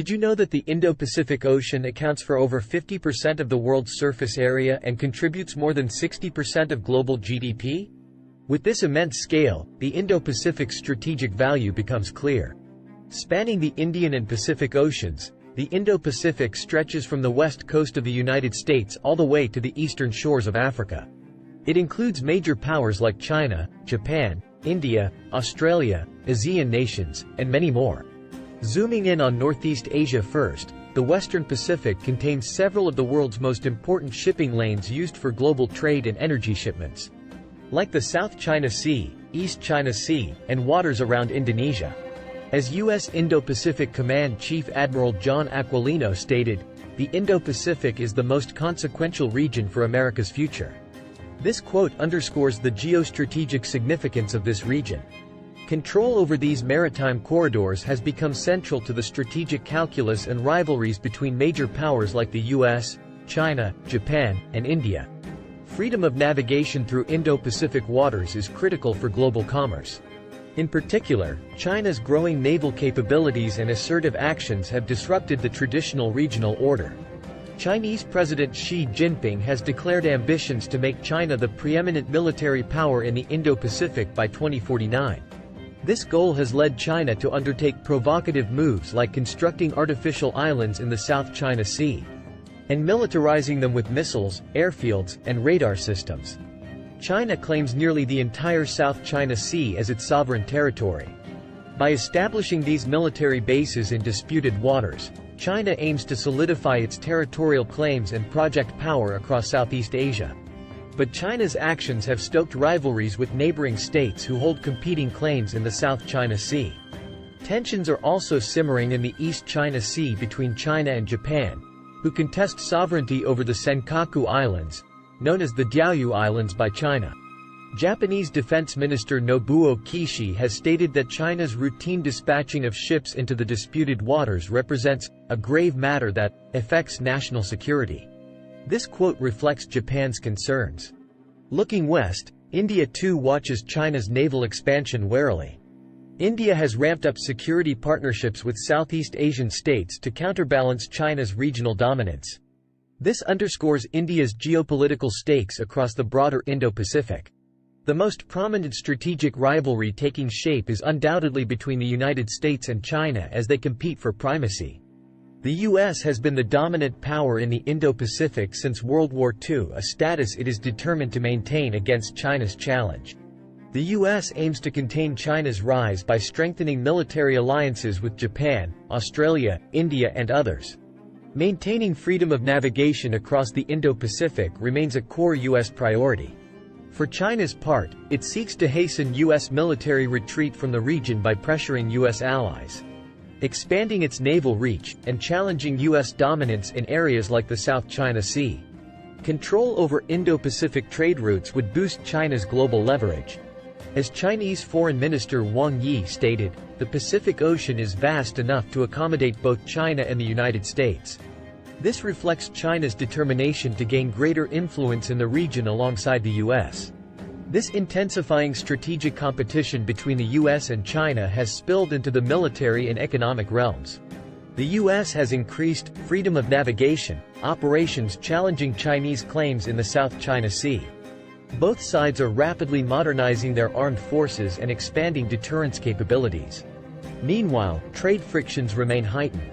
Did you know that the Indo-Pacific Ocean accounts for over 50% of the world's surface area and contributes more than 60% of global GDP? With this immense scale, the Indo-Pacific's strategic value becomes clear. Spanning the Indian and Pacific Oceans, the Indo-Pacific stretches from the west coast of the United States all the way to the eastern shores of Africa. It includes major powers like China, Japan, India, Australia, ASEAN nations, and many more. Zooming in on Northeast Asia first, the Western Pacific contains several of the world's most important shipping lanes used for global trade and energy shipments. Like the South China Sea, East China Sea, and waters around Indonesia. As U.S. Indo-Pacific Command Chief Admiral John Aquilino stated, the Indo-Pacific is the most consequential region for America's future. This quote underscores the geostrategic significance of this region. Control over these maritime corridors has become central to the strategic calculus and rivalries between major powers like the US, China, Japan, and India. Freedom of navigation through Indo-Pacific waters is critical for global commerce. In particular, China's growing naval capabilities and assertive actions have disrupted the traditional regional order. Chinese President Xi Jinping has declared ambitions to make China the preeminent military power in the Indo-Pacific by 2049. This goal has led China to undertake provocative moves like constructing artificial islands in the South China Sea and militarizing them with missiles, airfields, and radar systems. China claims nearly the entire South China Sea as its sovereign territory. By establishing these military bases in disputed waters, China aims to solidify its territorial claims and project power across Southeast Asia. But China's actions have stoked rivalries with neighboring states who hold competing claims in the South China Sea. Tensions are also simmering in the East China Sea between China and Japan, who contest sovereignty over the Senkaku Islands, known as the Diaoyu Islands by China. Japanese Defense Minister Nobuo Kishi has stated that China's routine dispatching of ships into the disputed waters represents a grave matter that affects national security. This quote reflects Japan's concerns. Looking west, India too watches China's naval expansion warily. India has ramped up security partnerships with Southeast Asian states to counterbalance China's regional dominance. This underscores India's geopolitical stakes across the broader Indo-Pacific. The most prominent strategic rivalry taking shape is undoubtedly between the United States and China as they compete for primacy. The U.S. has been the dominant power in the Indo-Pacific since World War II, a status it is determined to maintain against China's challenge. The U.S. aims to contain China's rise by strengthening military alliances with Japan, Australia, India, and others. Maintaining freedom of navigation across the Indo-Pacific remains a core U.S. priority. For China's part, it seeks to hasten U.S. military retreat from the region by pressuring U.S. allies, expanding its naval reach, and challenging U.S. dominance in areas like the South China Sea. Control over Indo-Pacific trade routes would boost China's global leverage. As Chinese Foreign Minister Wang Yi stated, the Pacific Ocean is vast enough to accommodate both China and the United States. This reflects China's determination to gain greater influence in the region alongside the U.S. This intensifying strategic competition between the U.S. and China has spilled into the military and economic realms. The U.S. has increased freedom of navigation operations challenging Chinese claims in the South China Sea. Both sides are rapidly modernizing their armed forces and expanding deterrence capabilities. Meanwhile, trade frictions remain heightened.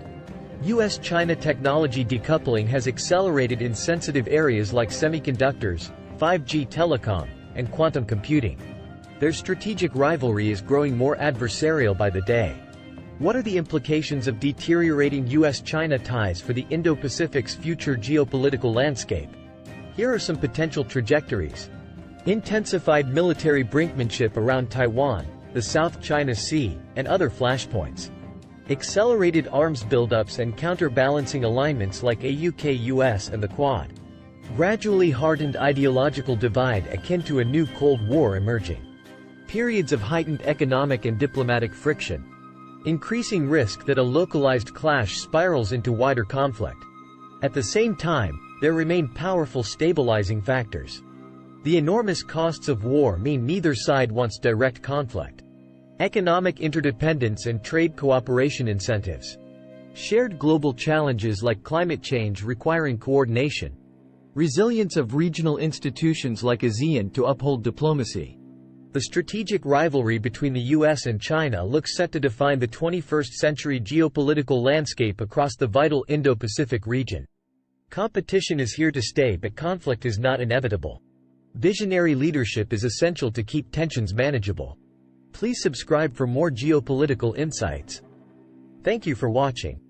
U.S.-China technology decoupling has accelerated in sensitive areas like semiconductors, 5G telecom, and quantum computing. Their strategic rivalry is growing more adversarial by the day. What are the implications of deteriorating U.S.-China ties for the Indo-Pacific's future geopolitical landscape? Here are some potential trajectories. Intensified military brinkmanship around Taiwan, the South China Sea, and other flashpoints. Accelerated arms buildups and counterbalancing alignments like AUKUS and the Quad. Gradually hardened ideological divide akin to a new Cold War emerging. Periods of heightened economic and diplomatic friction. Increasing risk that a localized clash spirals into wider conflict. At the same time, there remain powerful stabilizing factors. The enormous costs of war mean neither side wants direct conflict. Economic interdependence and trade cooperation incentives. Shared global challenges like climate change requiring coordination. Resilience of regional institutions like ASEAN to uphold diplomacy. The strategic rivalry between the US and China looks set to define the 21st century geopolitical landscape across the vital Indo-Pacific region. Competition is here to stay, but conflict is not inevitable. Visionary leadership is essential to keep tensions manageable. Please subscribe for more geopolitical insights. Thank you for watching.